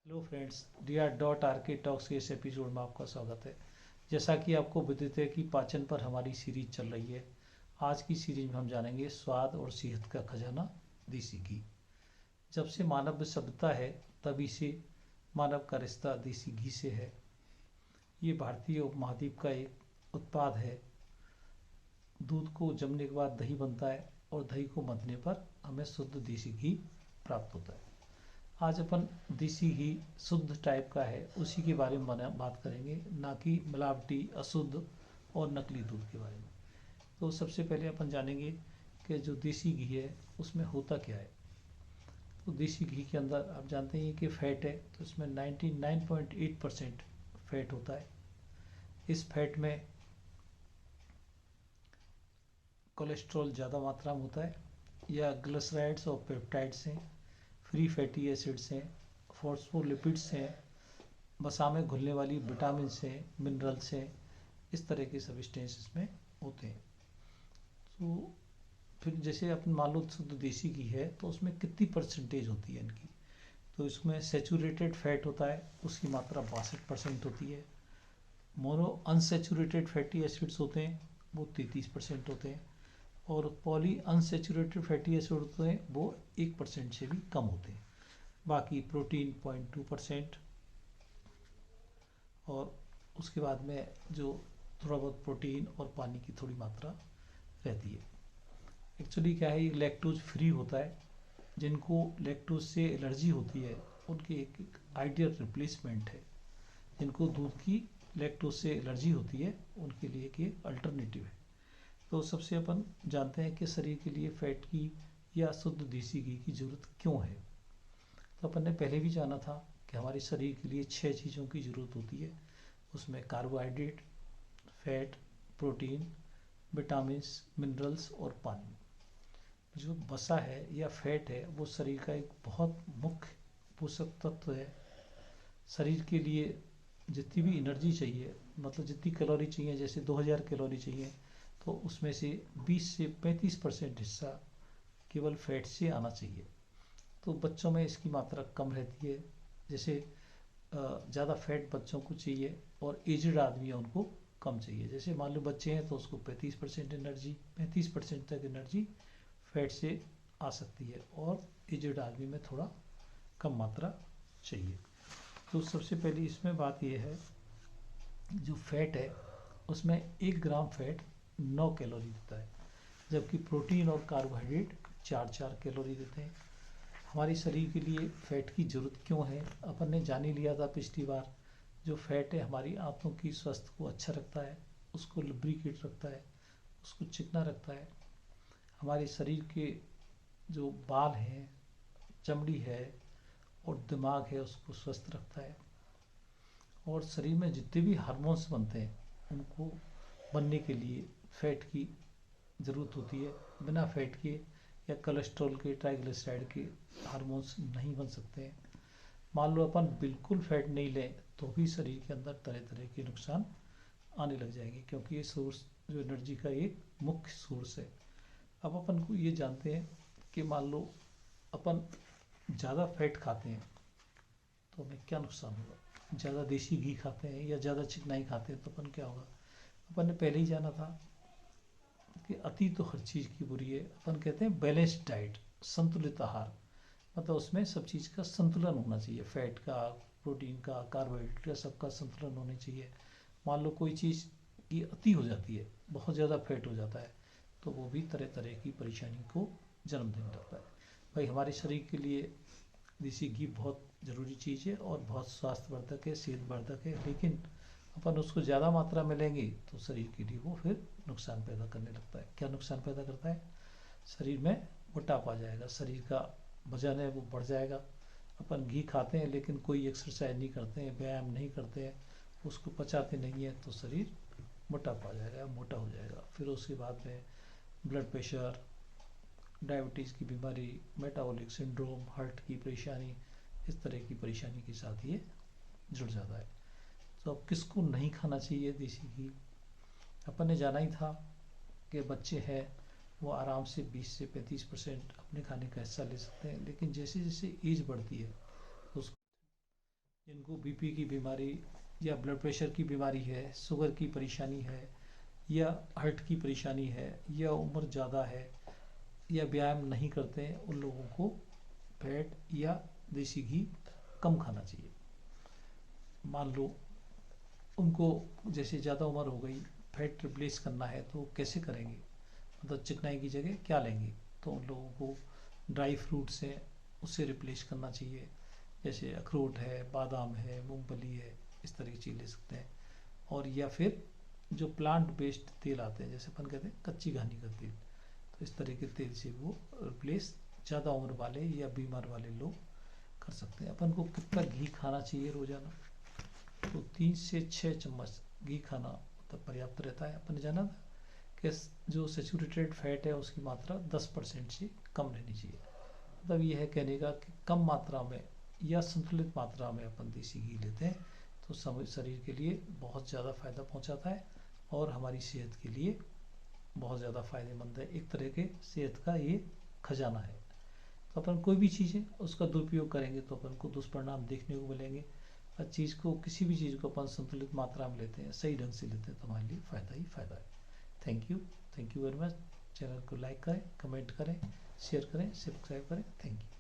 Hello friends, DR.RK talks के इस episode में आपका स्वागत है। जैसा कि आपको विदित है कि पाचन पर हमारी सीरीज चल रही है। आज की सीरीज में हम जानेंगे स्वाद और सेहत का खजाना, देसी घी। जब से मानव सभ्यता है तभी से मानव का रिश्ता देसी घी से है। ये भारतीय उपमहाद्वीप का एक उत्पाद है। दूध को जमने के बाद दही बनता है और दही को मथने पर हमें शुद्ध देसी घी प्राप्त होता है। आज अपन देसी घी शुद्ध टाइप का है उसी के बारे में बात करेंगे, ना कि मिलावटी, अशुद्ध और नकली दूध के बारे में। तो सबसे पहले अपन जानेंगे कि जो देसी घी है उसमें होता क्या है। तो देसी घी के अंदर आप जानते हैं कि फैट है, तो इसमें 99.8% फैट होता है। इस फैट में कोलेस्ट्रॉल ज़्यादा मात्रा में होता है, या ग्लिसराइड्स और पेप्टाइड्स हैं, फ्री फैटी एसिड्स हैं, फॉस्फोलिपिड्स हैं, वसा में घुलने वाली विटामिन्स हैं, मिनरल्स हैं। इस तरह के सब्सटेंस इसमें होते हैं। तो फिर जैसे अपन मान लो शुद्ध देसी घी है तो उसमें कितनी परसेंटेज होती है इनकी। तो इसमें सेचूरेटेड फैट होता है, उसकी मात्रा 62% होती है। मोनो अनसेचूरेटेड फैटी एसिड्स होते हैं, वो 33% होते हैं। और पॉली अनसेचूरेटेड फैटी एसिड होते हैं, वो 1% से भी कम होते हैं। बाकी प्रोटीन 0.2%, और उसके बाद में जो थोड़ा बहुत प्रोटीन और पानी की थोड़ी मात्रा रहती है। एक्चुअली क्या है, ये लैक्टोज फ्री होता है। जिनको लैक्टोज से एलर्जी होती है उनकी एक आइडियल रिप्लेसमेंट है। जिनको दूध की लैक्टोज से एलर्जी होती है उनके लिए एक अल्टरनेटिव है। तो सबसे अपन जानते हैं कि शरीर के लिए फैट की या शुद्ध देसी घी की जरूरत क्यों है। तो अपन ने पहले भी जाना था कि हमारे शरीर के लिए 6 चीज़ों की ज़रूरत होती है। उसमें carbohydrate, fat, protein, vitamins, minerals और पानी। जो वसा है या फैट है वो शरीर का एक बहुत मुख्य पोषक तत्व है। शरीर के लिए जितनी भी एनर्जी चाहिए, मतलब जितनी कैलोरी चाहिए, जैसे 2000 कैलोरी चाहिए, तो उसमें से 20 से 35% हिस्सा केवल फैट से आना चाहिए। तो बच्चों में इसकी मात्रा कम रहती है। जैसे ज़्यादा फैट बच्चों को चाहिए और एजड आदमी है उनको कम चाहिए। जैसे मान लो बच्चे हैं तो उसको 35% एनर्जी, 35% तक एनर्जी फैट से आ सकती है, और एजड आदमी में थोड़ा कम मात्रा चाहिए। तो सबसे पहले इसमें बात यह है, जो फैट है उसमें 1 ग्राम फैट 9 कैलोरी देता है, जबकि प्रोटीन और कार्बोहाइड्रेट 4-4 कैलोरी देते हैं। हमारे शरीर के लिए फैट की जरूरत क्यों है, अपन ने जान ही लिया था पिछली बार। जो फैट है हमारी आंतों की स्वास्थ्य को अच्छा रखता है, उसको लुब्रिकेट रखता है, उसको चिकना रखता है। हमारे शरीर के जो बाल हैं, चमड़ी है और दिमाग है उसको स्वस्थ रखता है। और शरीर में जितने भी हार्मोन्स बनते हैं उनको बनने के लिए फैट की ज़रूरत होती है। बिना फैट के या कोलेस्ट्रॉल के, ट्राइग्लिसराइड के हार्मोन्स नहीं बन सकते हैं। मान लो अपन बिल्कुल फैट नहीं लें तो भी शरीर के अंदर तरह तरह के नुकसान आने लग जाएंगे, क्योंकि ये सोर्स जो एनर्जी का एक मुख्य सोर्स है। अब अपन को ये जानते हैं कि मान लो अपन ज़्यादा फैट खाते हैं तो हमें क्या नुकसान होगा। ज़्यादा देसी घी खाते हैं या ज़्यादा चिकनाई खाते हैं तो अपन क्या होगा। अपन ने पहले ही जाना था कि अति तो हर चीज़ की बुरी है। अपन कहते हैं बैलेंस्ड डाइट, संतुलित आहार, मतलब उसमें सब चीज़ का संतुलन होना चाहिए। फैट का, प्रोटीन का, कार्बोहाइड्रेट का, सबका संतुलन होना चाहिए। मान लो कोई चीज़ की अति हो जाती है, बहुत ज़्यादा फैट हो जाता है, तो वो भी तरह तरह की परेशानी को जन्म देने लगता है। भाई हमारे शरीर के लिए देसी घी बहुत ज़रूरी चीज़ है और बहुत स्वास्थ्यवर्धक है, सेहतवर्धक है, लेकिन अपन उसको ज़्यादा मात्रा में लेंगे तो शरीर के लिए वो फिर नुकसान पैदा करने लगता है। क्या नुकसान पैदा करता है, शरीर में मोटापा आ जाएगा, शरीर का वजन है वो बढ़ जाएगा। अपन घी खाते हैं लेकिन कोई एक्सरसाइज नहीं करते हैं, व्यायाम नहीं करते हैं, उसको पचाते नहीं है, तो शरीर मोटापा आ जाएगा, मोटा हो जाएगा। फिर उसके बाद में ब्लड प्रेशर, डायबिटीज़ की बीमारी, मेटाबॉलिक सिंड्रोम, हार्ट की परेशानी, इस तरह की परेशानी के साथ ये जुड़ जाता है। तो अब किसको नहीं खाना चाहिए देसी घी। अपन ने जाना ही था कि बच्चे हैं वो आराम से 20 से 35% अपने खाने का हिस्सा ले सकते हैं, लेकिन जैसे जैसे एज बढ़ती है तो जिनको बीपी की बीमारी या ब्लड प्रेशर की बीमारी है, शुगर की परेशानी है, या हार्ट की परेशानी है, या उम्र ज़्यादा है, या व्यायाम नहीं करते हैं, उन लोगों को फैट या देसी घी कम खाना चाहिए। मान लो उनको जैसे ज़्यादा उम्र हो गई, फैट रिप्लेस करना है तो कैसे करेंगे, मतलब चिकनाई की जगह क्या लेंगे, तो उन लोगों को ड्राई फ्रूट्स हैं उससे रिप्लेस करना चाहिए, जैसे अखरोट है, बादाम है, मूंगफली है, इस तरह की चीज़ ले सकते हैं। और या फिर जो प्लांट बेस्ड तेल आते हैं, जैसे अपन कहते हैं कच्ची घानी का तेल, तो इस तरह के तेल से वो रिप्लेस ज़्यादा उम्र वाले या बीमार वाले लोग कर सकते हैं। अपन को कितना घी खाना चाहिए रोज़ाना, तो 3 से 6 चम्मच घी खाना मतलब पर्याप्त रहता है। अपन ने जाना था कि जो सेचुरेटेड फैट है उसकी मात्रा 10% से कम रहनी चाहिए। मतलब ये है कहने का कि कम मात्रा में या संतुलित मात्रा में अपन देसी घी लेते हैं तो शरीर के लिए बहुत ज़्यादा फ़ायदा पहुंचाता है और हमारी सेहत के लिए बहुत ज़्यादा फ़ायदेमंद है। एक तरह के सेहत का ये खजाना है। तो अपन कोई भी चीज़ है उसका दुरुपयोग करेंगे तो अपन को दुष्परिणाम देखने को मिलेंगे। हर चीज़ को, किसी भी चीज़ को अपन संतुलित मात्रा में लेते हैं, सही ढंग से लेते हैं, तो हमारे लिए फ़ायदा ही फ़ायदा है। Thank you very much. Channel को लाइक करें, कमेंट करें, शेयर करें, सब्सक्राइब करें। Thank you.